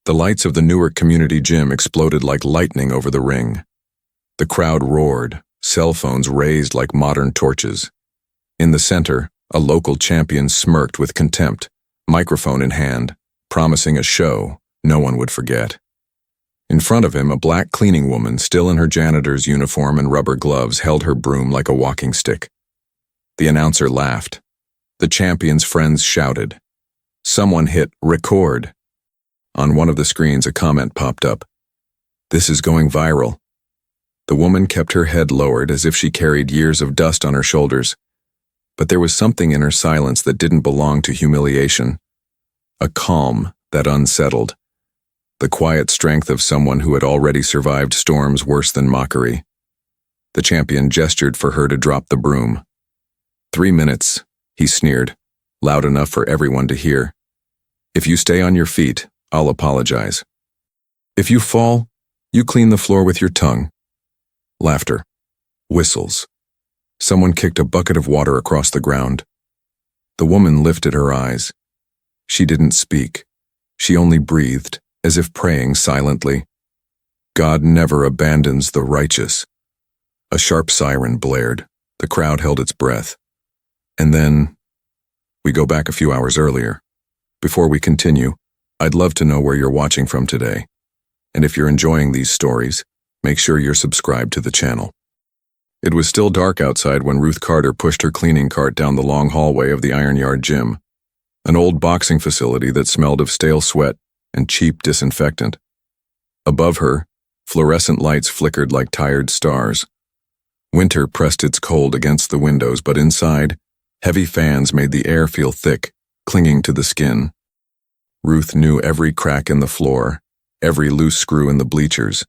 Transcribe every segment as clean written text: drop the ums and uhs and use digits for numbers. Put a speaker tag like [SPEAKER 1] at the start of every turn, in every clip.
[SPEAKER 1] The lights of the Newark Community Gym exploded like lightning over the ring. The crowd roared, cell phones raised like modern torches. In the center, a local champion smirked with contempt, microphone in hand, promising a show no one would forget. In front of him, a black cleaning woman, still in her janitor's uniform and rubber gloves, held her broom like a walking stick. The announcer laughed. The champion's friends shouted. Someone hit record. On one of the screens, a comment popped up. "This is going viral." The woman kept her head lowered as if she carried years of dust on her shoulders. But there was something in her silence that didn't belong to humiliation. A calm that unsettled. The quiet strength of someone who had already survived storms worse than mockery. The champion gestured for her to drop the broom. 3 minutes, he sneered, loud enough for everyone to hear. "If you stay on your feet, I'll apologize. If you fall, you clean the floor with your tongue." Laughter. Whistles. Someone kicked a bucket of water across the ground. The woman lifted her eyes. She didn't speak. She only breathed, as if praying silently. God never abandons the righteous. A sharp siren blared. The crowd held its breath. And then, we go back a few hours earlier. Before we continue, I'd love to know where you're watching from today. And if you're enjoying these stories, make sure you're subscribed to the channel. It was still dark outside when Ruth Carter pushed her cleaning cart down the long hallway of the Iron Yard Gym, an old boxing facility that smelled of stale sweat and cheap disinfectant. Above her, fluorescent lights flickered like tired stars. Winter pressed its cold against the windows, but inside, heavy fans made the air feel thick, clinging to the skin. Ruth knew every crack in the floor, every loose screw in the bleachers,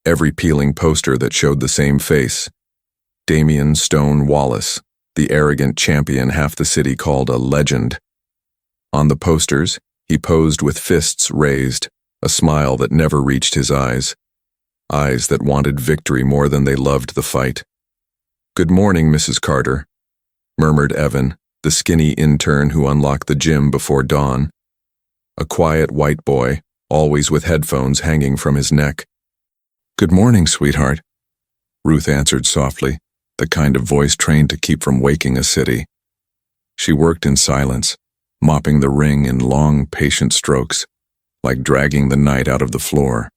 [SPEAKER 1] every peeling poster that showed the same face. Damian Stone Wallace, the arrogant champion half the city called a legend. On the posters, he posed with fists raised, a smile that never reached his eyes that wanted victory more than they loved the fight. "Good morning, Mrs. Carter," murmured Evan, the skinny intern who unlocked the gym before dawn. A quiet white boy, always with headphones hanging from his neck. "Good morning, sweetheart," Ruth answered softly, the kind of voice trained to keep from waking a city. She worked in silence, mopping the ring in long, patient strokes, like dragging the night out of the floor.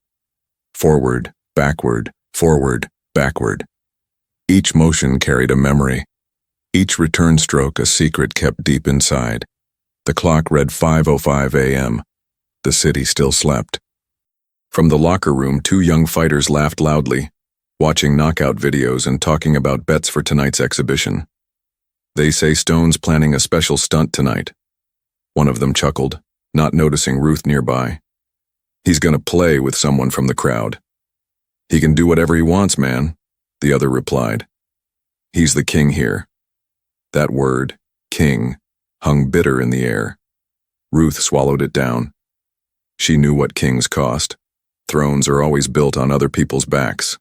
[SPEAKER 1] Forward, backward, forward, backward. Each motion carried a memory. Each return stroke a secret kept deep inside. The clock read 5:05 a.m. The city still slept. From the locker room, 2 young fighters laughed loudly, watching knockout videos and talking about bets for tonight's exhibition. "They say Stone's planning a special stunt tonight," one of them chuckled, not noticing Ruth nearby. "He's gonna play with someone from the crowd." "He can do whatever he wants, man," the other replied. "He's the king here." That word, king, hung bitter in the air. Ruth swallowed it down. She knew what kings cost. Thrones are always built on other people's backs.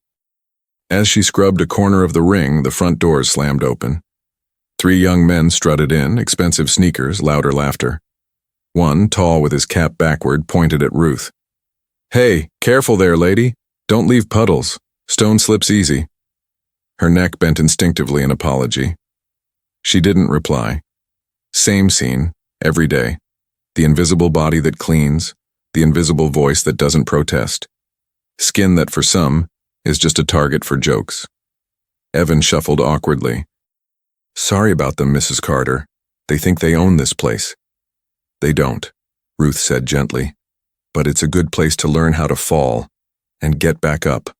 [SPEAKER 1] As she scrubbed a corner of the ring, the front doors slammed open. 3 young men strutted in, expensive sneakers, louder laughter. One, tall with his cap backward, pointed at Ruth. "Hey, careful there, lady. Don't leave puddles. Stone slips easy." Her neck bent instinctively in apology. She didn't reply. Same scene, every day. The invisible body that cleans, the invisible voice that doesn't protest. Skin that for some is just a target for jokes. Evan shuffled awkwardly. "Sorry about them, Mrs. Carter. They think they own this place." "They don't," Ruth said gently. "But it's a good place to learn how to fall and get back up."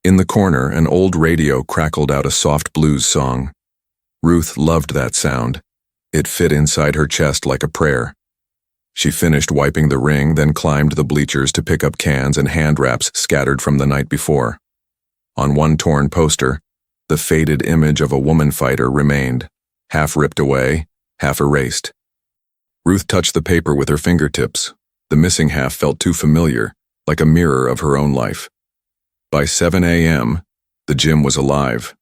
[SPEAKER 1] In the corner, an old radio crackled out a soft blues song. Ruth loved that sound. It fit inside her chest like a prayer. She finished wiping the ring, then climbed the bleachers to pick up cans and hand wraps scattered from the night before. On one torn poster, the faded image of a woman fighter remained, half ripped away, half erased. Ruth touched the paper with her fingertips. The missing half felt too familiar, like a mirror of her own life. By 7 a.m., the gym was alive.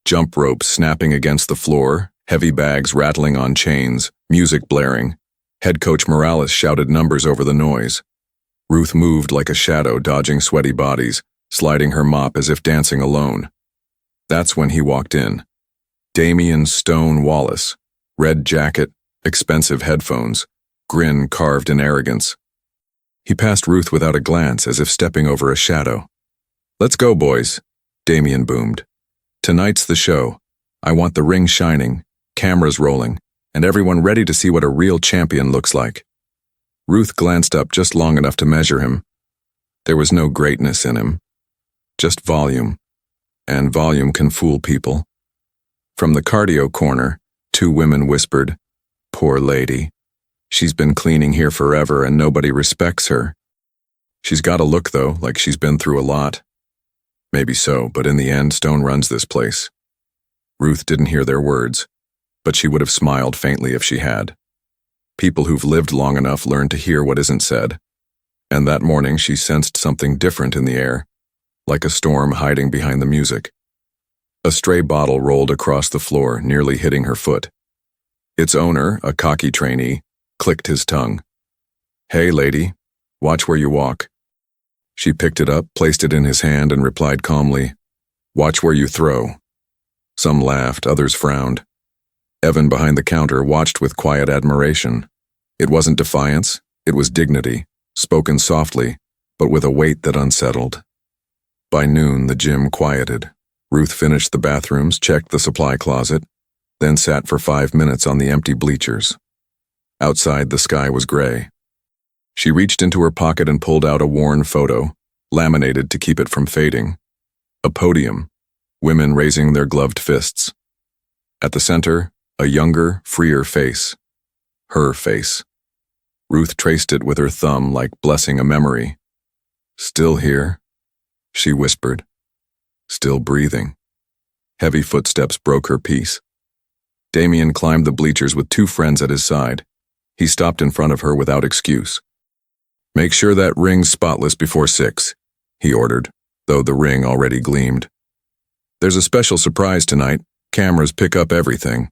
[SPEAKER 1] Jump ropes snapping against the floor, heavy bags rattling on chains, music blaring. Head coach Morales shouted numbers over the noise. Ruth moved like a shadow, dodging sweaty bodies, sliding her mop as if dancing alone. That's when he walked in. Damian Stone Wallace, red jacket, expensive headphones, grin carved in arrogance. He passed Ruth without a glance, as if stepping over a shadow. "Let's go, boys," Damian boomed. "Tonight's the show. I want the ring shining, cameras rolling, and everyone ready to see what a real champion looks like." Ruth glanced up just long enough to measure him. There was no greatness in him, just volume, and volume can fool people. From the cardio corner, two women whispered, "Poor lady. She's been cleaning here forever and nobody respects her. She's got a look, though, like she's been through a lot." Maybe so, but in the end, Stone runs this place. Ruth didn't hear their words, but she would have smiled faintly if she had. People who've lived long enough learn to hear what isn't said. And that morning she sensed something different in the air, like a storm hiding behind the music. A stray bottle rolled across the floor, nearly hitting her foot. Its owner, a cocky trainee, clicked his tongue. "Hey, lady, watch where you walk." She picked it up, placed it in his hand, and replied calmly, "Watch where you throw." Some laughed, others frowned. Evan behind the counter watched with quiet admiration. It wasn't defiance, it was dignity, spoken softly, but with a weight that unsettled. By noon, the gym quieted. Ruth finished the bathrooms, checked the supply closet, then sat for 5 minutes on the empty bleachers. Outside, the sky was gray. She reached into her pocket and pulled out a worn photo, laminated to keep it from fading. A podium, women raising their gloved fists. At the center, a younger, freer face. Her face. Ruth traced it with her thumb like blessing a memory. "Still here?" she whispered. Still breathing. Heavy footsteps broke her peace. Damian climbed the bleachers with two friends at his side. He stopped in front of her without excuse. "Make sure that ring's spotless before 6, he ordered, though the ring already gleamed. "There's a special surprise tonight. Cameras pick up everything."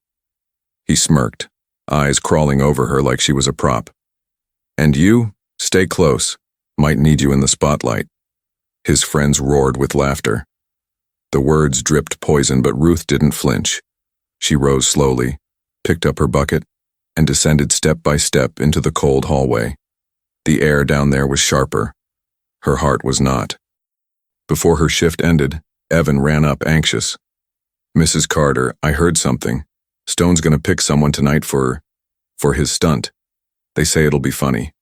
[SPEAKER 1] He smirked, eyes crawling over her like she was a prop. "And you, stay close. Might need you in the spotlight." His friends roared with laughter. The words dripped poison, but Ruth didn't flinch. She rose slowly, picked up her bucket, and descended step by step into the cold hallway. The air down there was sharper. Her heart was not. Before her shift ended, Evan ran up anxious. "Mrs. Carter, I heard something. Stone's gonna pick someone tonight for his stunt. They say it'll be funny."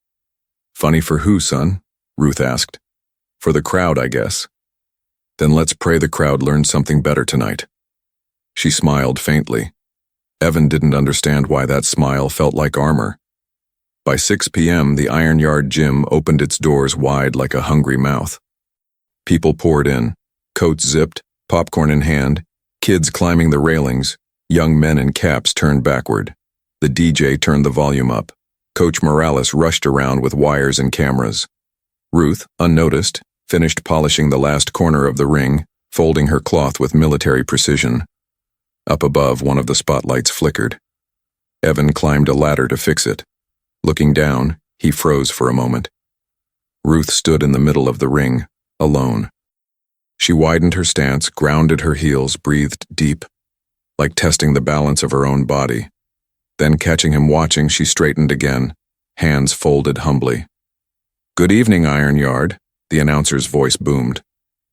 [SPEAKER 1] "Funny for who, son?" Ruth asked. "For the crowd, I guess." "Then let's pray the crowd learns something better tonight." She smiled faintly. Evan didn't understand why that smile felt like armor. By 6 p.m., the Iron Yard gym opened its doors wide like a hungry mouth. People poured in, coats zipped, popcorn in hand, kids climbing the railings, young men in caps turned backward. The DJ turned the volume up. Coach Morales rushed around with wires and cameras. Ruth, unnoticed, finished polishing the last corner of the ring, folding her cloth with military precision. Up above, one of the spotlights flickered. Evan climbed a ladder to fix it. Looking down, he froze for a moment. Ruth stood in the middle of the ring, alone. She widened her stance, grounded her heels, breathed deep, like testing the balance of her own body. Then, catching him watching, she straightened again, hands folded humbly. "Good evening, Iron Yard," the announcer's voice boomed.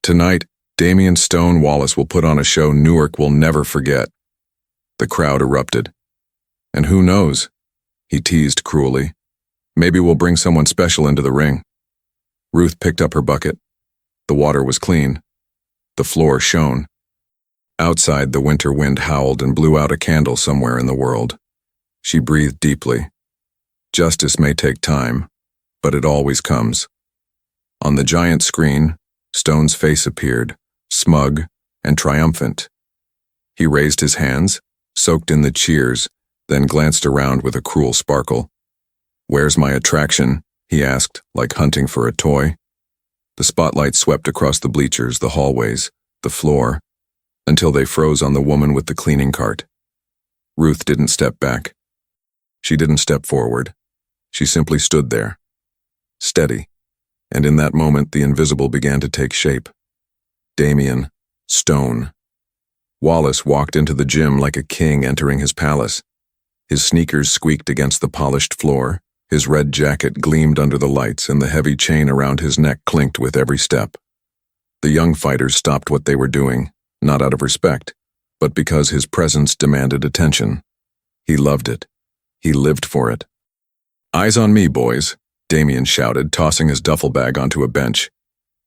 [SPEAKER 1] "Tonight, Damian Stone Wallace will put on a show Newark will never forget." The crowd erupted. "And who knows?" he teased cruelly. "Maybe we'll bring someone special into the ring." Ruth picked up her bucket. The water was clean. The floor shone. Outside, the winter wind howled and blew out a candle somewhere in the world. She breathed deeply. Justice may take time, but it always comes. On the giant screen, Stone's face appeared, smug and triumphant. He raised his hands, soaked in the cheers, then glanced around with a cruel sparkle. "Where's my attraction?" he asked, like hunting for a toy. The spotlight swept across the bleachers, the hallways, the floor, until they froze on the woman with the cleaning cart. Ruth didn't step back. She didn't step forward. She simply stood there, steady, and in that moment the invisible began to take shape. Damien, Stone. Wallace walked into the gym like a king entering his palace. His sneakers squeaked against the polished floor, his red jacket gleamed under the lights, and the heavy chain around his neck clinked with every step. The young fighters stopped what they were doing, not out of respect, but because his presence demanded attention. He loved it. He lived for it. "Eyes on me, boys," Damien shouted, tossing his duffel bag onto a bench.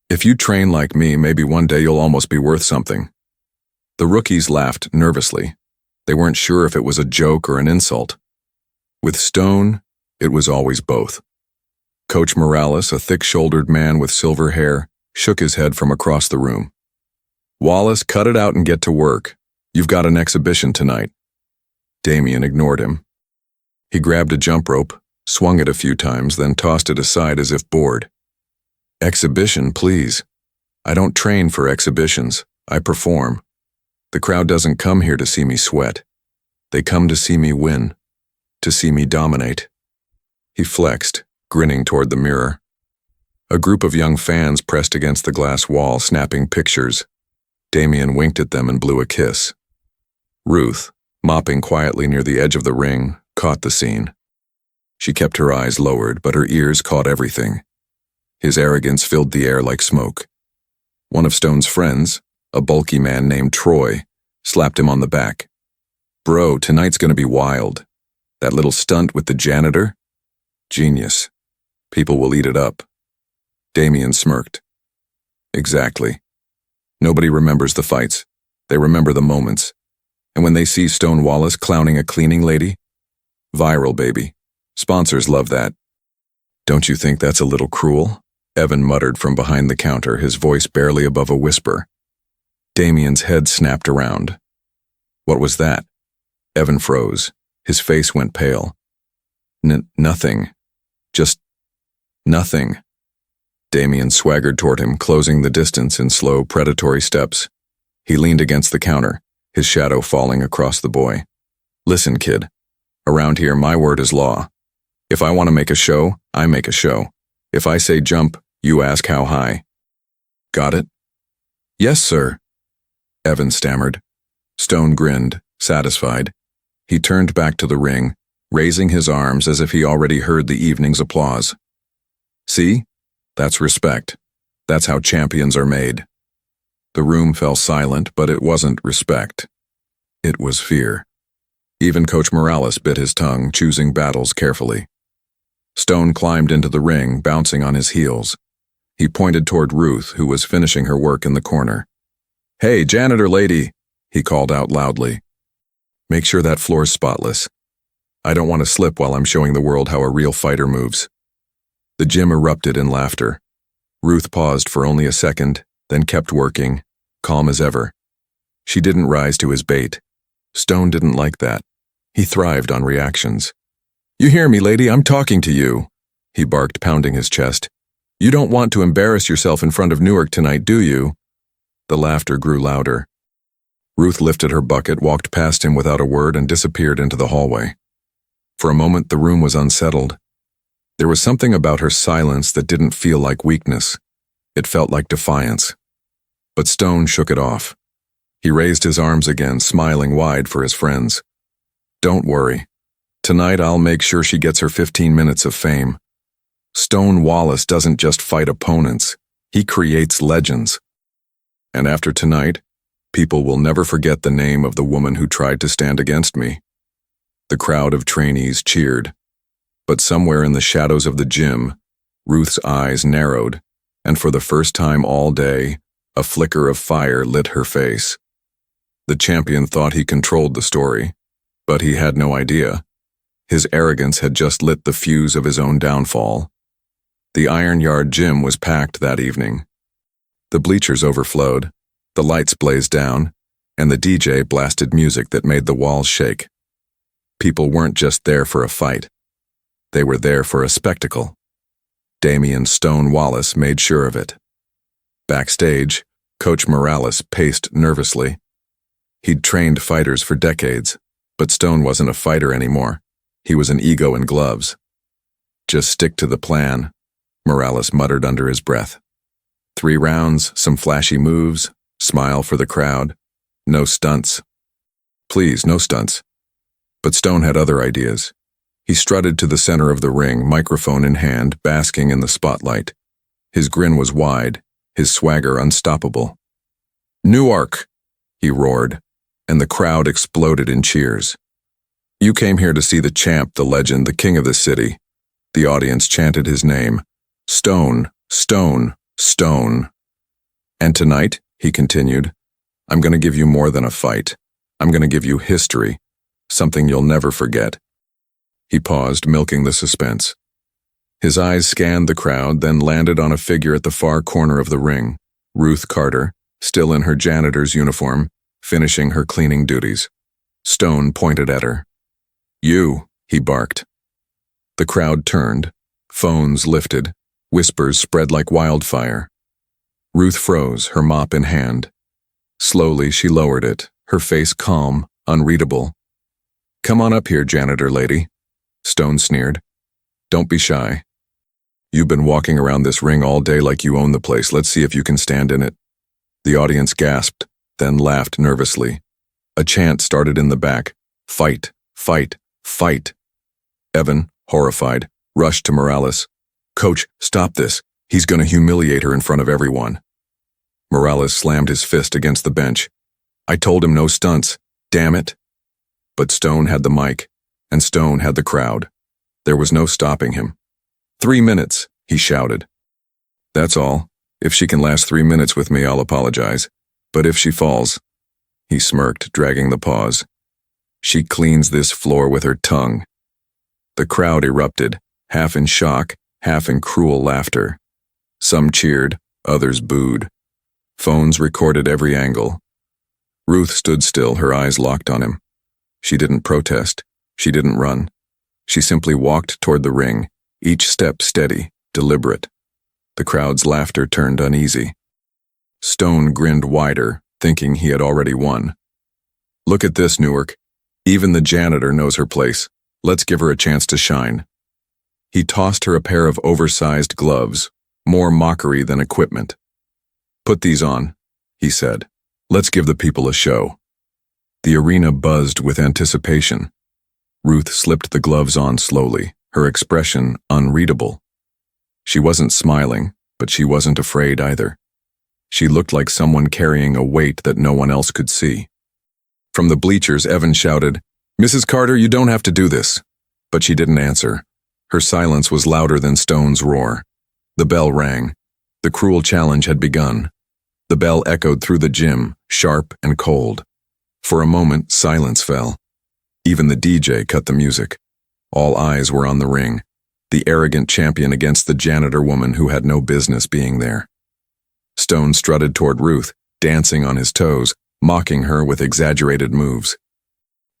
[SPEAKER 1] "If you train like me, maybe one day you'll almost be worth something." The rookies laughed nervously. They weren't sure if it was a joke or an insult. With Stone, it was always both. Coach Morales, a thick-shouldered man with silver hair, shook his head from across the room. "Wallace, cut it out and get to work. You've got an exhibition tonight." Damien ignored him. He grabbed a jump rope, swung it a few times, then tossed it aside as if bored. "Exhibition, please. I don't train for exhibitions. I perform. The crowd doesn't come here to see me sweat. They come to see me win, to see me dominate." He flexed, grinning toward the mirror. A group of young fans pressed against the glass wall, snapping pictures. Damien winked at them and blew a kiss. Ruth, mopping quietly near the edge of the ring, caught the scene. She kept her eyes lowered, but her ears caught everything. His arrogance filled the air like smoke. One of Stone's friends, a bulky man named Troy, slapped him on the back. "Bro, tonight's gonna be wild. That little stunt with the janitor? Genius. People will eat it up." Damien smirked. "Exactly. Nobody remembers the fights. They remember the moments. And when they see Stone Wallace clowning a cleaning lady? Viral, baby. Sponsors love that." "Don't you think that's a little cruel?" Evan muttered from behind the counter, his voice barely above a whisper. Damien's head snapped around. "What was that?" Evan froze. His face went pale. Nothing. Just nothing." Damien swaggered toward him, closing the distance in slow, predatory steps. He leaned against the counter, his shadow falling across the boy. "Listen, kid. Around here, my word is law. If I want to make a show, I make a show. If I say jump, you ask how high. Got it?" "Yes, sir," Evan stammered. Stone grinned, satisfied. He turned back to the ring, raising his arms as if he already heard the evening's applause. "See? That's respect. That's how champions are made." The room fell silent, but it wasn't respect. It was fear. Even Coach Morales bit his tongue, choosing battles carefully. Stone climbed into the ring, bouncing on his heels. He pointed toward Ruth, who was finishing her work in the corner. "Hey, janitor lady," he called out loudly. "Make sure that floor's spotless. I don't want to slip while I'm showing the world how a real fighter moves." The gym erupted in laughter. Ruth paused for only a second, then kept working, calm as ever. She didn't rise to his bait. Stone didn't like that. He thrived on reactions. "You hear me, lady? I'm talking to you," he barked, pounding his chest. "You don't want to embarrass yourself in front of Newark tonight, do you?" The laughter grew louder. Ruth lifted her bucket, walked past him without a word, and disappeared into the hallway. For a moment, the room was unsettled. There was something about her silence that didn't feel like weakness. It felt like defiance. But Stone shook it off. He raised his arms again, smiling wide for his friends. "Don't worry. Tonight I'll make sure she gets her 15 minutes of fame. Stone Wallace doesn't just fight opponents. He creates legends. And after tonight, people will never forget the name of the woman who tried to stand against me." The crowd of trainees cheered. But somewhere in the shadows of the gym, Ruth's eyes narrowed, and for the first time all day, a flicker of fire lit her face. The champion thought he controlled the story, but he had no idea. His arrogance had just lit the fuse of his own downfall. The Iron Yard gym was packed that evening. The bleachers overflowed, the lights blazed down, and the DJ blasted music that made the walls shake. People weren't just there for a fight. They were there for a spectacle. Damien Stone Wallace made sure of it. Backstage, Coach Morales paced nervously. He'd trained fighters for decades, but Stone wasn't a fighter anymore. He was an ego in gloves. "Just stick to the plan. Morales muttered under his breath. 3 rounds, some flashy moves, smile for the crowd. No stunts. Please, no stunts. But Stone had other ideas. He strutted to the center of the ring, microphone in hand, basking in the spotlight. His grin was wide, his swagger unstoppable. "Newark!" he roared, and the crowd exploded in cheers. "You came here to see the champ, the legend, the king of the city." The audience chanted his name. "Stone, Stone, Stone." "And tonight," he continued, "I'm going to give you more than a fight. I'm going to give you history, something you'll never forget." He paused, milking the suspense. His eyes scanned the crowd, then landed on a figure at the far corner of the ring, Ruth Carter, still in her janitor's uniform, finishing her cleaning duties. Stone pointed at her. "You," he barked. The crowd turned, phones lifted, whispers spread like wildfire. Ruth froze, her mop in hand. Slowly she lowered it, her face calm, unreadable. "Come on up here, janitor lady," Stone sneered. "Don't be shy. You've been walking around this ring all day like you own the place. Let's see if you can stand in it." The audience gasped, then laughed nervously. A chant started in the back. "Fight, fight, fight." Evan, horrified, rushed to Morales. "Coach, stop this. He's going to humiliate her in front of everyone." Morales slammed his fist against the bench. "I told him no stunts. Damn it." But Stone had the mic, and Stone had the crowd. There was no stopping him. 3 minutes, he shouted. "That's all. If she can last 3 minutes with me, I'll apologize. But if she falls," he smirked, dragging the pause, "she cleans this floor with her tongue." The crowd erupted, half in shock, half in cruel laughter. Some cheered, others booed. Phones recorded every angle. Ruth stood still, her eyes locked on him. She didn't protest. She didn't run. She simply walked toward the ring, each step steady, deliberate. The crowd's laughter turned uneasy. Stone grinned wider, thinking he had already won. "Look at this, Newark. Even the janitor knows her place. Let's give her a chance to shine." He tossed her a pair of oversized gloves, more mockery than equipment. "Put these on," he said. "Let's give the people a show." The arena buzzed with anticipation. Ruth slipped the gloves on slowly, her expression unreadable. She wasn't smiling, but she wasn't afraid either. She looked like someone carrying a weight that no one else could see. From the bleachers, Evan shouted, "Mrs. Carter, you don't have to do this." But she didn't answer. Her silence was louder than Stone's roar. The bell rang. The cruel challenge had begun. The bell echoed through the gym, sharp and cold. For a moment, silence fell. Even the DJ cut the music. All eyes were on the ring, the arrogant champion against the janitor woman who had no business being there. Stone strutted toward Ruth, dancing on his toes, mocking her with exaggerated moves.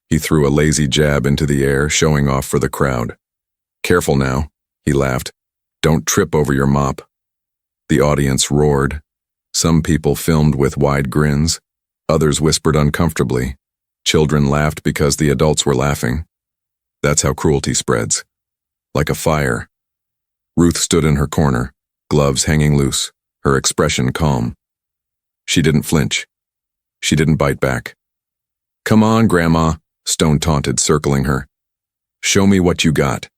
[SPEAKER 1] He threw a lazy jab into the air, showing off for the crowd. "Careful now," he laughed. "Don't trip over your mop." The audience roared. Some people filmed with wide grins. Others whispered uncomfortably. Children laughed because the adults were laughing. That's how cruelty spreads. Like a fire. Ruth stood in her corner, gloves hanging loose, her expression calm. She didn't flinch. She didn't bite back. "Come on, Grandma," Stone taunted, circling her. "Show me what you got.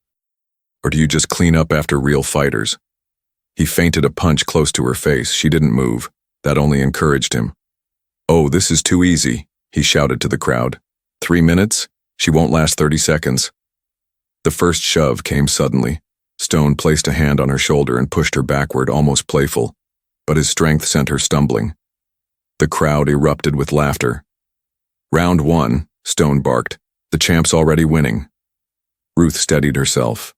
[SPEAKER 1] Or do you just clean up after real fighters?" He feinted a punch close to her face. She didn't move. That only encouraged him. "Oh, this is too easy," he shouted to the crowd. 3 minutes? She won't last 30 seconds. The first shove came suddenly. Stone placed a hand on her shoulder and pushed her backward, almost playful, but his strength sent her stumbling. The crowd erupted with laughter. "Round 1, Stone barked. "The champ's already winning." Ruth steadied herself.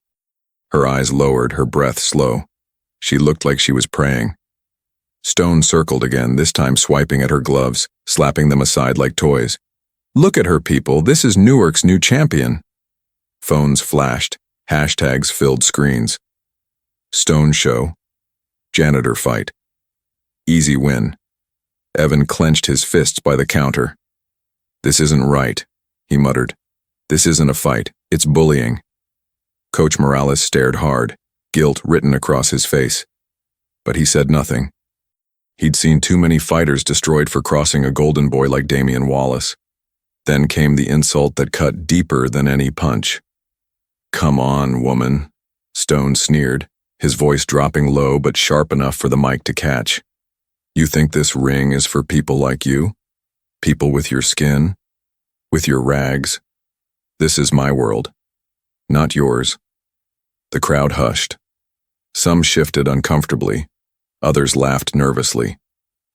[SPEAKER 1] Her eyes lowered, her breath slow. She looked like she was praying. Stone circled again, this time swiping at her gloves, slapping them aside like toys. "Look at her, people. This is Newark's new champion." Phones flashed. Hashtags filled screens. Stone show. Janitor fight. Easy win. Evan clenched his fists by the counter. "This isn't right," he muttered. "This isn't a fight. It's bullying." Coach Morales stared hard. guilt written across his face. But he said nothing. He'd seen too many fighters destroyed for crossing a golden boy like Damian Wallace. Then came the insult that cut deeper than any punch. "Come on, woman," Stone sneered, his voice dropping low but sharp enough for the mic to catch. "You think this ring is for people like you? People with your skin? With your rags? This is my world, not yours." The crowd hushed. Some shifted uncomfortably. Others laughed nervously.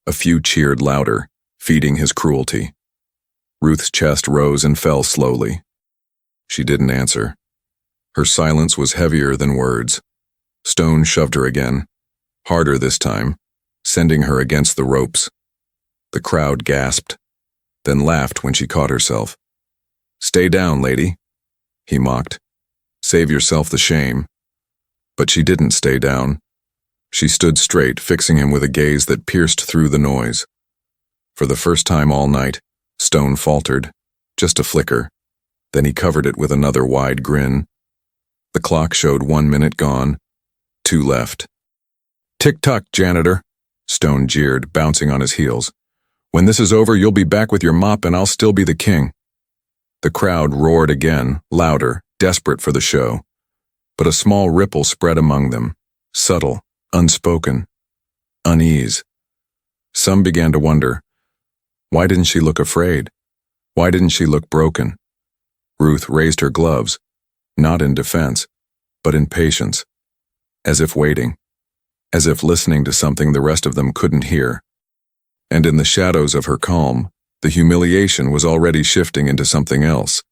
[SPEAKER 1] A few cheered louder, feeding his cruelty. Ruth's chest rose and fell slowly. She didn't answer. Her silence was heavier than words. Stone shoved her again, harder this time, sending her against the ropes. The crowd gasped, then laughed when she caught herself. "Stay down, lady," he mocked. "Save yourself the shame." But she didn't stay down. She stood straight, fixing him with a gaze that pierced through the noise. For the first time all night, Stone faltered, just a flicker. Then he covered it with another wide grin. The clock showed 1 minute gone, 2 left. "Tick-tock, janitor," Stone jeered, bouncing on his heels. "When this is over, you'll be back with your mop and I'll still be the king." The crowd roared again, louder, desperate for the show. But a small ripple spread among them, subtle, unspoken, unease. Some began to wonder, why didn't she look afraid? Why didn't she look broken? Ruth raised her gloves, not in defense, but in patience, as if waiting, as if listening to something the rest of them couldn't hear. And in the shadows of her calm, the humiliation was already shifting into something else,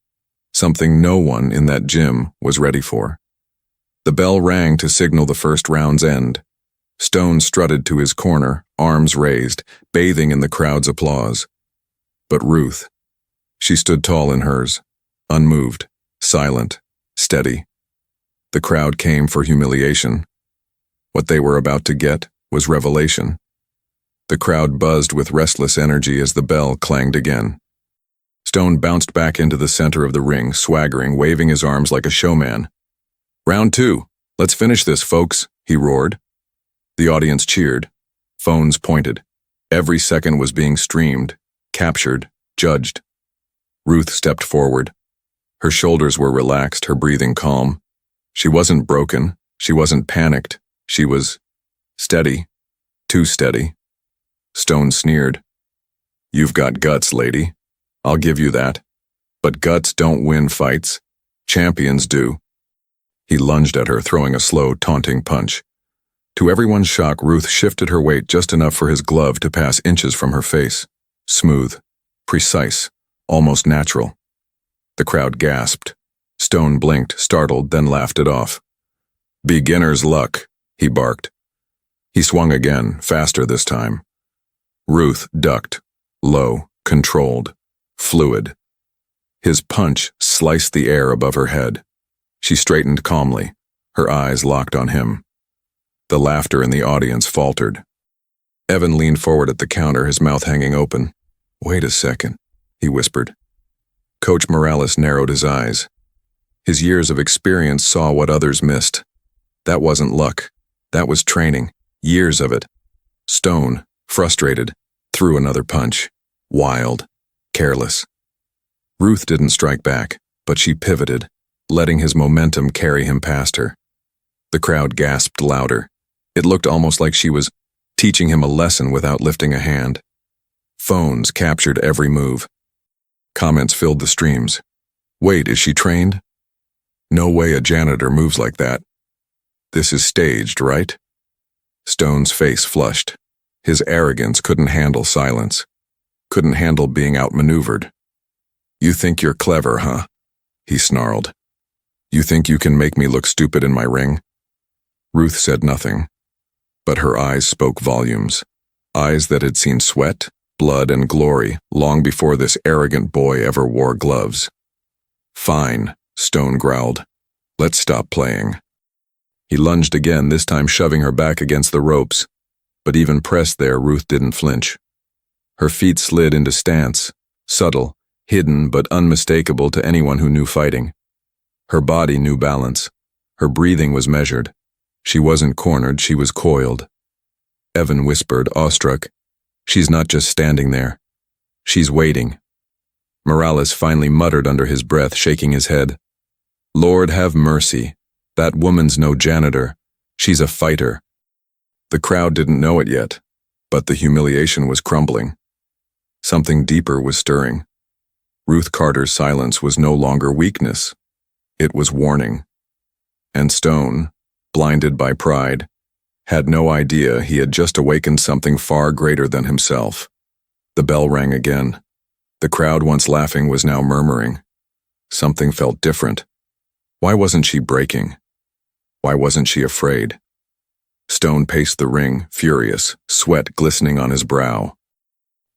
[SPEAKER 1] something no one in that gym was ready for. The bell rang to signal the first round's end. Stone strutted to his corner, arms raised, bathing in the crowd's applause. But Ruth, she stood tall in hers, unmoved, silent, steady. The crowd came for humiliation. What they were about to get was revelation. The crowd buzzed with restless energy as the bell clanged again. Stone bounced back into the center of the ring, swaggering, waving his arms like a showman. "Round 2. Let's finish this, folks," he roared. The audience cheered. Phones pointed. Every second was being streamed, captured, judged. Ruth stepped forward. Her shoulders were relaxed, her breathing calm. She wasn't broken. She wasn't panicked. She was steady. Too steady. Stone sneered. "You've got guts, lady. I'll give you that. But guts don't win fights. Champions do." He lunged at her, throwing a slow, taunting punch. To everyone's shock, Ruth shifted her weight just enough for his glove to pass inches from her face. Smooth, precise, almost natural. The crowd gasped. Stone blinked, startled, then laughed it off. "Beginner's luck," he barked. He swung again, faster this time. Ruth ducked, low, controlled, fluid. His punch sliced the air above her head. She straightened calmly, her eyes locked on him. The laughter in the audience faltered. Evan leaned forward at the counter, his mouth hanging open. "Wait a second," he whispered. Coach Morales narrowed his eyes. His years of experience saw what others missed. That wasn't luck. That was training. Years of it. Stone, frustrated, threw another punch. Wild, careless. Ruth didn't strike back, but she pivoted, letting his momentum carry him past her. The crowd gasped louder. It looked almost like she was teaching him a lesson without lifting a hand. Phones captured every move. Comments filled the streams. "Wait, is she trained? No way a janitor moves like that. This is staged, right?" Stone's face flushed. His arrogance couldn't handle silence. Couldn't handle being outmaneuvered. "You think you're clever, huh?" he snarled. "You think you can make me look stupid in my ring?" Ruth said nothing, but her eyes spoke volumes. Eyes that had seen sweat, blood, and glory long before this arrogant boy ever wore gloves. "Fine," Stone growled. "Let's stop playing." He lunged again, this time shoving her back against the ropes. But even pressed there, Ruth didn't flinch. Her feet slid into stance, subtle, hidden but unmistakable to anyone who knew fighting. Her body knew balance. Her breathing was measured. She wasn't cornered, she was coiled. Evan whispered, awestruck, "She's not just standing there. She's waiting." Morales finally muttered under his breath, shaking his head. "Lord have mercy. That woman's no janitor. She's a fighter." The crowd didn't know it yet, but the humiliation was crumbling. Something deeper was stirring. Ruth Carter's silence was no longer weakness. It was warning. And Stone, blinded by pride, had no idea he had just awakened something far greater than himself. The bell rang again. The crowd, once laughing, was now murmuring. Something felt different. Why wasn't she breaking? Why wasn't she afraid? Stone paced the ring, furious, sweat glistening on his brow.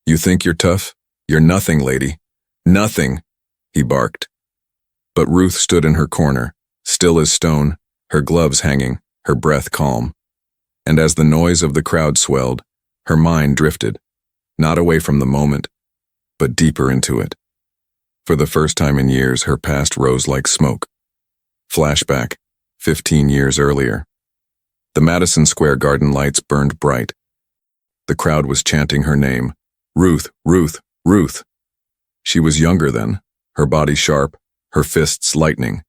[SPEAKER 1] "You think you're tough? You're nothing, lady. Nothing," he barked. But Ruth stood in her corner, still as stone, her gloves hanging, her breath calm. And as the noise of the crowd swelled, her mind drifted, not away from the moment, but deeper into it. For the first time in years, her past rose like smoke. Flashback, 15 years earlier. The Madison Square Garden lights burned bright. The crowd was chanting her name. Ruth, Ruth, Ruth. She was younger then, her body sharp, her fists lightning.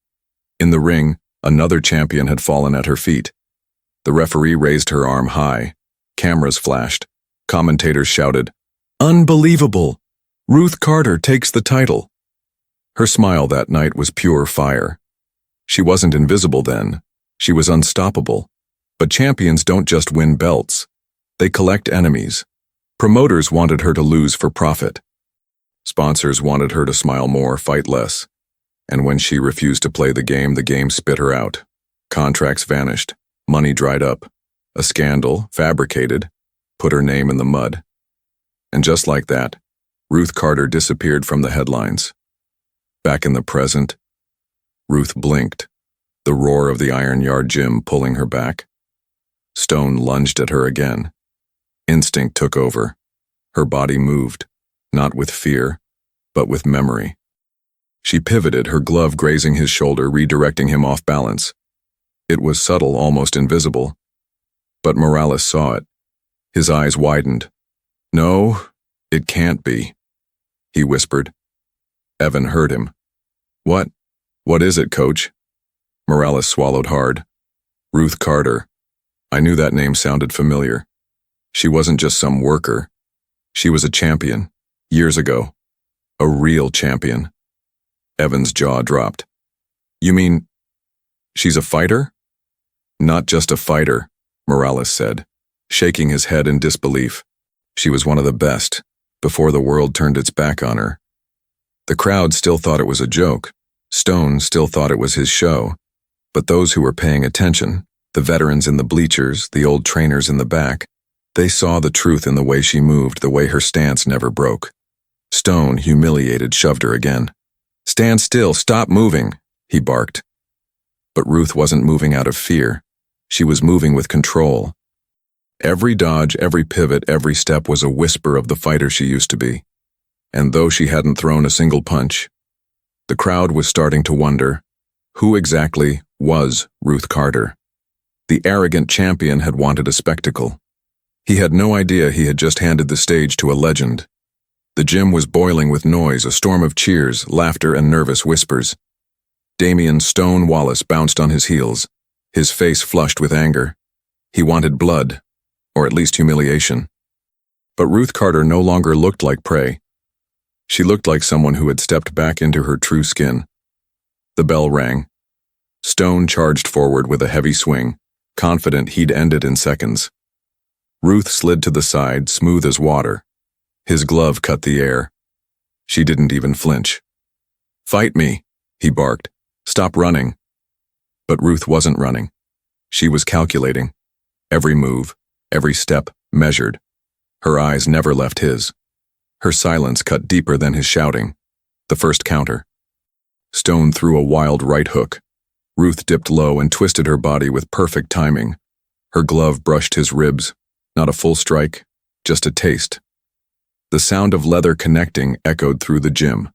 [SPEAKER 1] In the ring, another champion had fallen at her feet. The referee raised her arm high. Cameras flashed. Commentators shouted, "Unbelievable! Ruth Carter takes the title." Her smile that night was pure fire. She wasn't invisible then. She was unstoppable. But champions don't just win belts. They collect enemies. Promoters wanted her to lose for profit. Sponsors wanted her to smile more, fight less. And when she refused to play the game spit her out. Contracts vanished. Money dried up. A scandal, fabricated, put her name in the mud. And just like that, Ruth Carter disappeared from the headlines. Back in the present, Ruth blinked, the roar of the Iron Yard gym pulling her back. Stone lunged at her again. Instinct took over. Her body moved, not with fear, but with memory. She pivoted, her glove grazing his shoulder, redirecting him off balance. It was subtle, almost invisible. But Morales saw it. His eyes widened. "No, it can't be," he whispered. Evan heard him. What is it, coach?" Morales swallowed hard. "Ruth Carter. I knew that name sounded familiar. She wasn't just some worker. She was a champion, years ago. A real champion." Evan's jaw dropped. "You mean, she's a fighter?" "Not just a fighter," Morales said, shaking his head in disbelief. "She was one of the best, before the world turned its back on her." The crowd still thought it was a joke. Stone still thought it was his show. But those who were paying attention, the veterans in the bleachers, the old trainers in the back, they saw the truth in the way she moved, the way her stance never broke. Stone, humiliated, shoved her again. "Stand still, stop moving," he barked. But Ruth wasn't moving out of fear. She was moving with control. Every dodge, every pivot, every step was a whisper of the fighter she used to be. And though she hadn't thrown a single punch, the crowd was starting to wonder, who exactly was Ruth Carter? The arrogant champion had wanted a spectacle. He had no idea he had just handed the stage to a legend. The gym was boiling with noise, a storm of cheers, laughter, and nervous whispers. Damian "Stone" Wallace bounced on his heels, his face flushed with anger. He wanted blood, or at least humiliation. But Ruth Carter no longer looked like prey. She looked like someone who had stepped back into her true skin. The bell rang. Stone charged forward with a heavy swing, confident he'd end it in seconds. Ruth slid to the side, smooth as water. His glove cut the air. She didn't even flinch. "Fight me," he barked. "Stop running." But Ruth wasn't running. She was calculating. Every move, every step, measured. Her eyes never left his. Her silence cut deeper than his shouting. The first counter. Stone threw a wild right hook. Ruth dipped low and twisted her body with perfect timing. Her glove brushed his ribs. Not a full strike, just a taste. The sound of leather connecting echoed through the gym.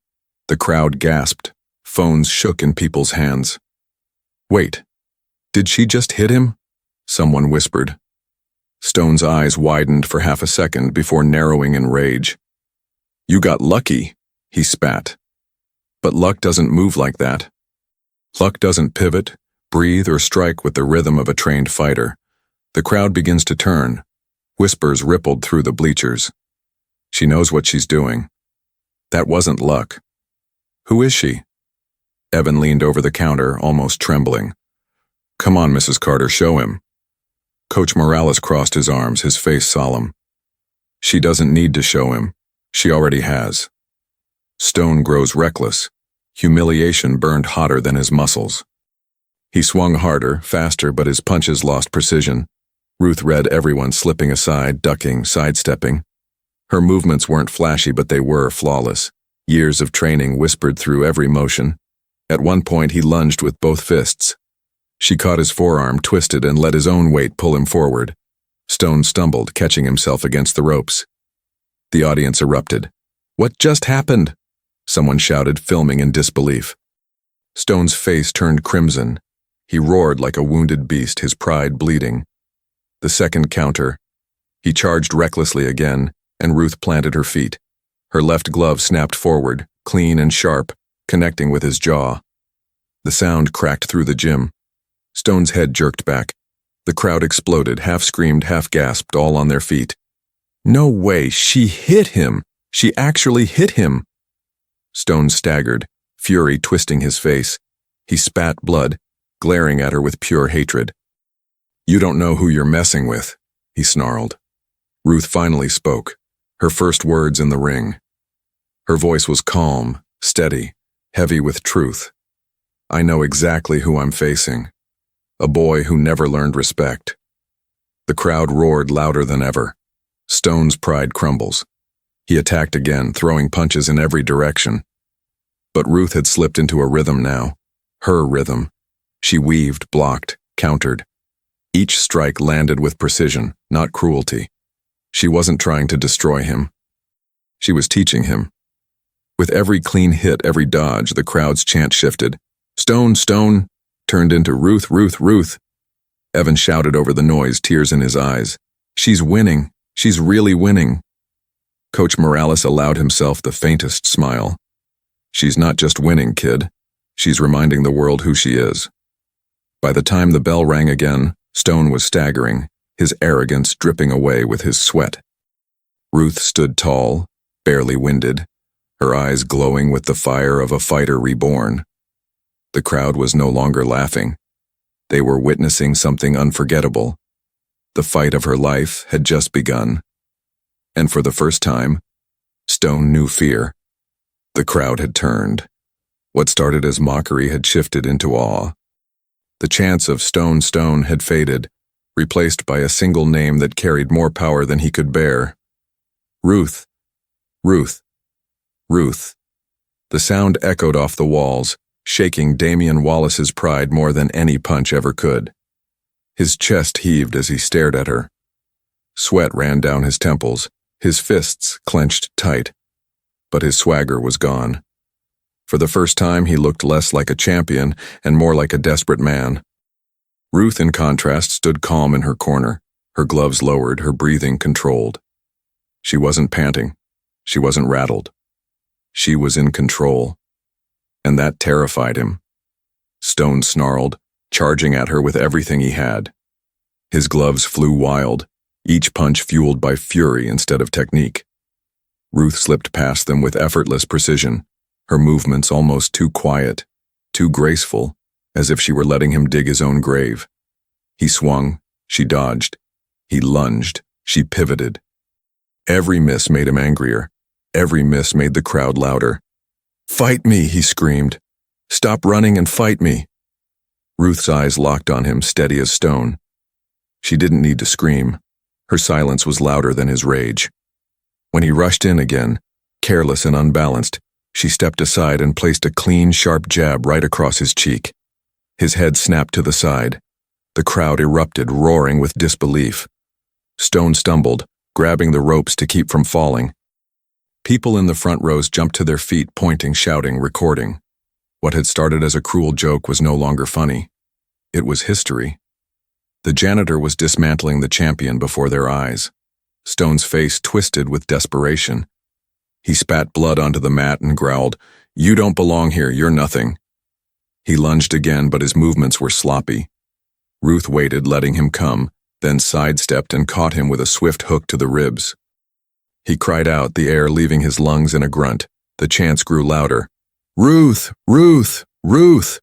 [SPEAKER 1] The crowd gasped. Phones shook in people's hands. Wait, did she just hit him? someone whispered. Stone's eyes widened for half a second before narrowing in rage. You got lucky, he spat. But luck doesn't move like that. Luck doesn't pivot, breathe, or strike with the rhythm of a trained fighter. The crowd begins to turn. Whispers rippled through the bleachers. She knows what she's doing. That wasn't luck. Who is she? Evan leaned over the counter, almost trembling. Come on, Mrs. Carter, show him. Coach Morales crossed his arms, his face solemn. She doesn't need to show him. She already has. Stone grows reckless. Humiliation burned hotter than his muscles. He swung harder, faster, but his punches lost precision. Ruth read everyone slipping aside, ducking, sidestepping. Her movements weren't flashy, but they were flawless. Years of training whispered through every motion. At one point, he lunged with both fists. She caught his forearm, twisted, and let his own weight pull him forward. Stone stumbled, catching himself against the ropes. The audience erupted. What just happened? Someone shouted, filming in disbelief. Stone's face turned crimson. He roared like a wounded beast, his pride bleeding. The second counter. He charged recklessly again, and Ruth planted her feet. Her left glove snapped forward, clean and sharp, connecting with his jaw. The sound cracked through the gym. Stone's head jerked back. The crowd exploded, half screamed, half gasped, all on their feet. No way, she hit him! She actually hit him! Stone staggered, fury twisting his face. He spat blood, glaring at her with pure hatred. You don't know who you're messing with, he snarled. Ruth finally spoke, her first words in the ring. Her voice was calm, steady, heavy with truth. I know exactly who I'm facing. A boy who never learned respect. The crowd roared louder than ever. Stone's pride crumbles. He attacked again, throwing punches in every direction. But Ruth had slipped into a rhythm now. Her rhythm. She weaved, blocked, countered. Each strike landed with precision, not cruelty. She wasn't trying to destroy him. She was teaching him. With every clean hit, every dodge, the crowd's chant shifted. Stone, Stone, turned into Ruth, Ruth, Ruth. Evan shouted over the noise, tears in his eyes. She's winning. She's really winning. Coach Morales allowed himself the faintest smile. She's not just winning, kid. She's reminding the world who she is. By the time the bell rang again, Stone was staggering, his arrogance dripping away with his sweat. Ruth stood tall, barely winded, her eyes glowing with the fire of a fighter reborn. The crowd was no longer laughing. They were witnessing something unforgettable. The fight of her life had just begun. And for the first time, Stone knew fear. The crowd had turned. What started as mockery had shifted into awe. The chants of Stone, Stone had faded, replaced by a single name that carried more power than he could bear. Ruth. Ruth. Ruth. The sound echoed off the walls, shaking Damian Wallace's pride more than any punch ever could. His chest heaved as he stared at her. Sweat ran down his temples, his fists clenched tight. But his swagger was gone. For the first time, he looked less like a champion and more like a desperate man. Ruth, in contrast, stood calm in her corner, her gloves lowered, her breathing controlled. She wasn't panting. She wasn't rattled. She was in control. And that terrified him. Stone snarled, charging at her with everything he had. His gloves flew wild, each punch fueled by fury instead of technique. Ruth slipped past them with effortless precision, her movements almost too quiet, too graceful, as if she were letting him dig his own grave. He swung, she dodged. He lunged, she pivoted. Every miss made him angrier. Every miss made the crowd louder. Fight me, he screamed. Stop running and fight me. Ruth's eyes locked on him, steady as stone. She didn't need to scream. Her silence was louder than his rage. When he rushed in again, careless and unbalanced, she stepped aside and placed a clean, sharp jab right across his cheek. His head snapped to the side. The crowd erupted, roaring with disbelief. Stone stumbled, grabbing the ropes to keep from falling. People in the front rows jumped to their feet, pointing, shouting, recording. What had started as a cruel joke was no longer funny. It was history. The janitor was dismantling the champion before their eyes. Stone's face twisted with desperation. He spat blood onto the mat and growled, "You don't belong here, you're nothing." He lunged again, but his movements were sloppy. Ruth waited, letting him come, then sidestepped and caught him with a swift hook to the ribs. He cried out, the air leaving his lungs in a grunt. The chants grew louder. "Ruth! Ruth! Ruth!"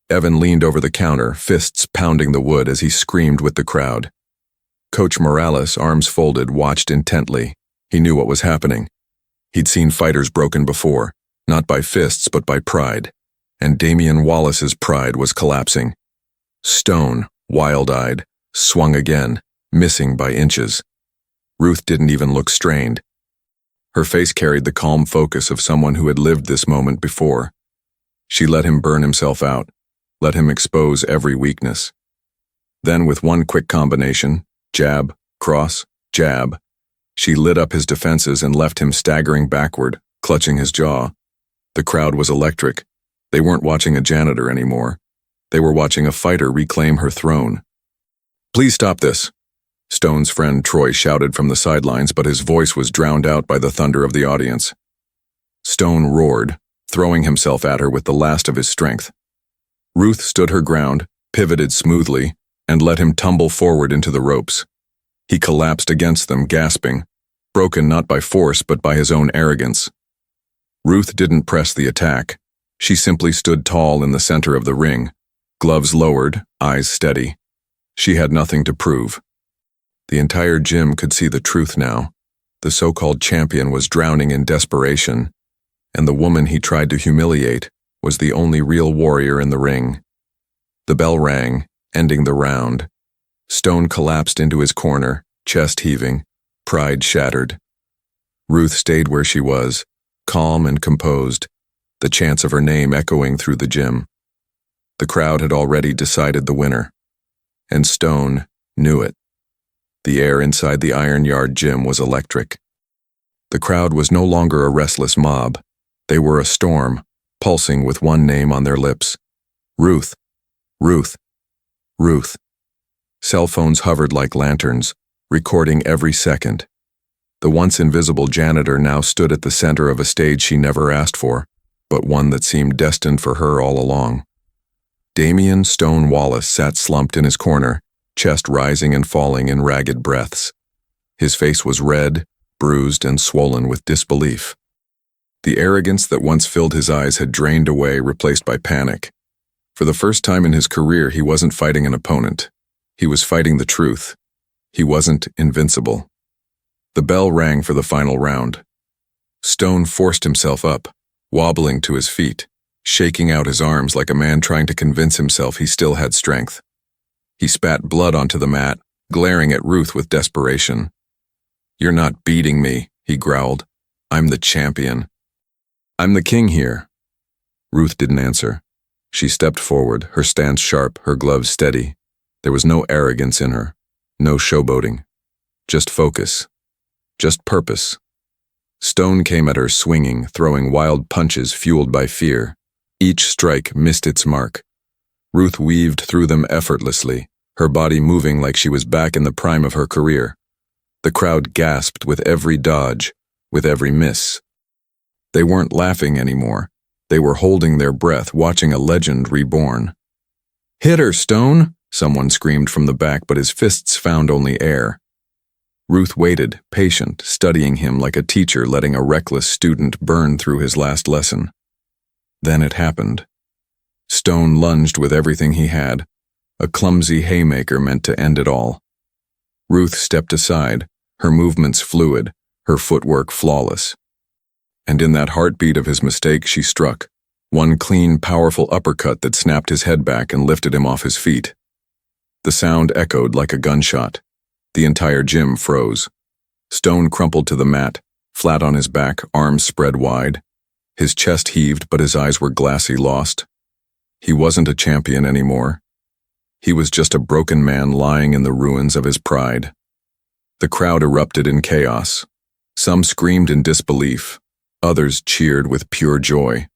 [SPEAKER 1] Evan leaned over the counter, fists pounding the wood as he screamed with the crowd. Coach Morales, arms folded, watched intently. He knew what was happening. He'd seen fighters broken before, not by fists but by pride. And Damian Wallace's pride was collapsing. Stone, wild-eyed, swung again, missing by inches. Ruth didn't even look strained. Her face carried the calm focus of someone who had lived this moment before. She let him burn himself out, let him expose every weakness. Then with one quick combination, jab, cross, jab, she lit up his defenses and left him staggering backward, clutching his jaw. The crowd was electric. They weren't watching a janitor anymore. They were watching a fighter reclaim her throne. "Please stop this," Stone's friend Troy shouted from the sidelines, but his voice was drowned out by the thunder of the audience. Stone roared, throwing himself at her with the last of his strength. Ruth stood her ground, pivoted smoothly, and let him tumble forward into the ropes. He collapsed against them, gasping, broken not by force but by his own arrogance. Ruth didn't press the attack. She simply stood tall in the center of the ring, gloves lowered, eyes steady. She had nothing to prove. The entire gym could see the truth now. The so-called champion was drowning in desperation, and the woman he tried to humiliate was the only real warrior in the ring. The bell rang, ending the round. Stone collapsed into his corner, chest heaving, pride shattered. Ruth stayed where she was, calm and composed, the chants of her name echoing through the gym. The crowd had already decided the winner, and Stone knew it. The air inside the Iron Yard gym was electric. The crowd was no longer a restless mob. They were a storm, pulsing with one name on their lips. Ruth. Ruth. Ruth. Cell phones hovered like lanterns, recording every second. The once invisible janitor now stood at the center of a stage she never asked for, but one that seemed destined for her all along. Damian Stone Wallace sat slumped in his corner, chest rising and falling in ragged breaths. His face was red, bruised, and swollen with disbelief. The arrogance that once filled his eyes had drained away, replaced by panic. For the first time in his career, he wasn't fighting an opponent. He was fighting the truth. He wasn't invincible. The bell rang for the final round. Stone forced himself up, wobbling to his feet, shaking out his arms like a man trying to convince himself he still had strength. He spat blood onto the mat, glaring at Ruth with desperation. "You're not beating me," he growled. "I'm the champion. I'm the king here." Ruth didn't answer. She stepped forward, her stance sharp, her gloves steady. There was no arrogance in her, no showboating. Just focus. Just purpose. Stone came at her swinging, throwing wild punches fueled by fear. Each strike missed its mark. Ruth weaved through them effortlessly, her body moving like she was back in the prime of her career. The crowd gasped with every dodge, with every miss. They weren't laughing anymore. They were holding their breath, watching a legend reborn. "Hit her, Stone!" someone screamed from the back, but his fists found only air. Ruth waited, patient, studying him like a teacher letting a reckless student burn through his last lesson. Then it happened. Stone lunged with everything he had, a clumsy haymaker meant to end it all. Ruth stepped aside, her movements fluid, her footwork flawless. And in that heartbeat of his mistake, she struck, one clean, powerful uppercut that snapped his head back and lifted him off his feet. The sound echoed like a gunshot. The entire gym froze. Stone crumpled to the mat, flat on his back, arms spread wide. His chest heaved, but his eyes were glassy, lost. He wasn't a champion anymore. He was just a broken man lying in the ruins of his pride. The crowd erupted in chaos. Some screamed in disbelief. Others cheered with pure joy.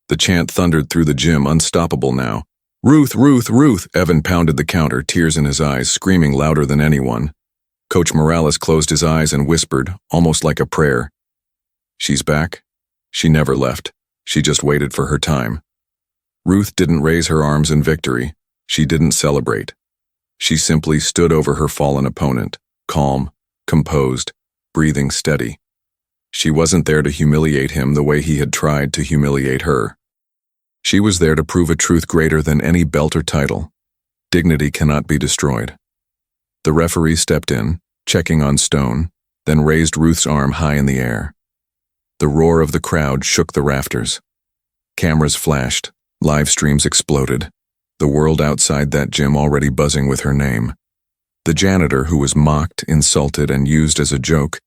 [SPEAKER 1] The chant thundered through the gym, unstoppable now, Ruth, Ruth, Ruth! Evan pounded the counter, tears in his eyes, screaming louder than anyone. Coach Morales closed his eyes and whispered, almost like a prayer. She's back. She never left. She just waited for her time. Ruth didn't raise her arms in victory. She didn't celebrate. She simply stood over her fallen opponent, calm, composed, breathing steady. She wasn't there to humiliate him the way he had tried to humiliate her. She was there to prove a truth greater than any belt or title. Dignity cannot be destroyed. The referee stepped in, checking on Stone, then raised Ruth's arm high in the air. The roar of the crowd shook the rafters. Cameras flashed, live streams exploded, the world outside that gym already buzzing with her name. The janitor, who was mocked, insulted, and used as a joke,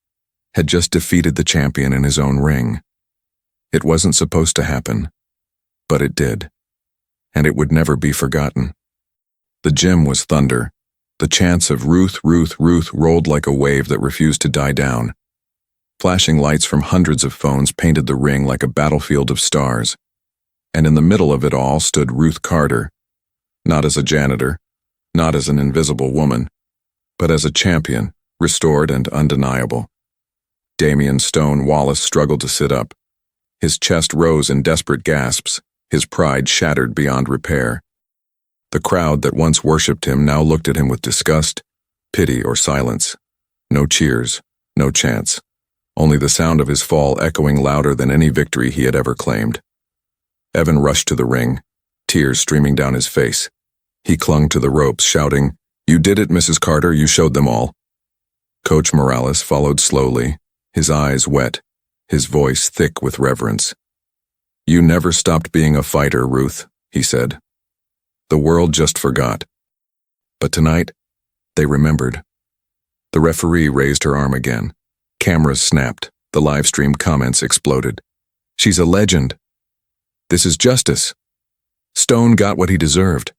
[SPEAKER 1] had just defeated the champion in his own ring. It wasn't supposed to happen, but it did, and it would never be forgotten. The gym was thunder. The chants of Ruth, Ruth, Ruth rolled like a wave that refused to die down. Flashing lights from hundreds of phones painted the ring like a battlefield of stars. And in the middle of it all stood Ruth Carter, not as a janitor, not as an invisible woman, but as a champion, restored and undeniable. Damian Stone Wallace struggled to sit up. His chest rose in desperate gasps, his pride shattered beyond repair. The crowd that once worshipped him now looked at him with disgust, pity, or silence. No cheers, no chants. Only the sound of his fall echoing louder than any victory he had ever claimed. Evan rushed to the ring, tears streaming down his face. He clung to the ropes, shouting, "You did it, Mrs. Carter, you showed them all." Coach Morales followed slowly, his eyes wet, his voice thick with reverence. "You never stopped being a fighter, Ruth," he said. The world just forgot. But tonight, they remembered. The referee raised her arm again. Cameras snapped. The live stream comments exploded. "She's a legend. This is justice. Stone got what he deserved."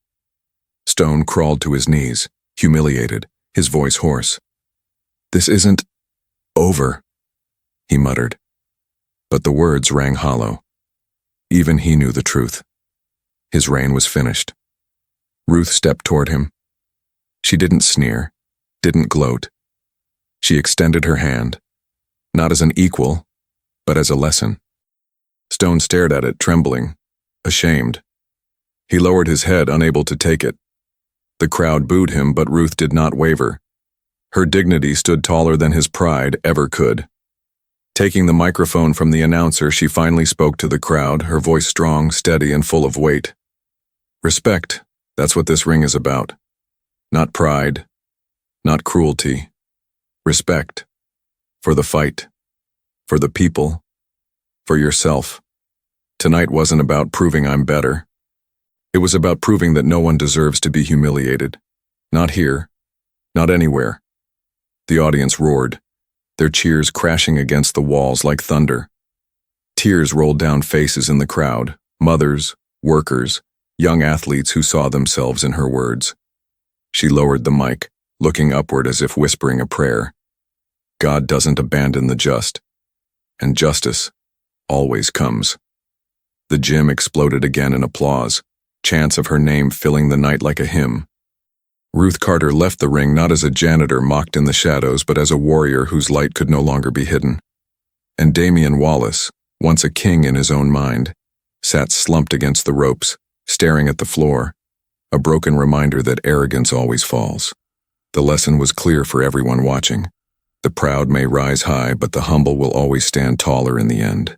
[SPEAKER 1] Stone crawled to his knees, humiliated, his voice hoarse. "This isn't over," he muttered. But the words rang hollow. Even he knew the truth. His reign was finished. Ruth stepped toward him. She didn't sneer, didn't gloat. She extended her hand, not as an equal, but as a lesson. Stone stared at it, trembling, ashamed. He lowered his head, unable to take it. The crowd booed him, but Ruth did not waver. Her dignity stood taller than his pride ever could. Taking the microphone from the announcer, she finally spoke to the crowd, her voice strong, steady, and full of weight. "Respect, that's what this ring is about. Not pride, not cruelty. Respect. For the fight. For the people. For yourself. Tonight wasn't about proving I'm better. It was about proving that no one deserves to be humiliated. Not here. Not anywhere." The audience roared, their cheers crashing against the walls like thunder. Tears rolled down faces in the crowd, mothers, workers, young athletes who saw themselves in her words. She lowered the mic, looking upward as if whispering a prayer. God doesn't abandon the just, and justice always comes. The gym exploded again in applause, chants of her name filling the night like a hymn. Ruth Carter left the ring not as a janitor mocked in the shadows, but as a warrior whose light could no longer be hidden. And Damian Wallace, once a king in his own mind, sat slumped against the ropes, staring at the floor, a broken reminder that arrogance always falls. The lesson was clear for everyone watching. The proud may rise high, but the humble will always stand taller in the end.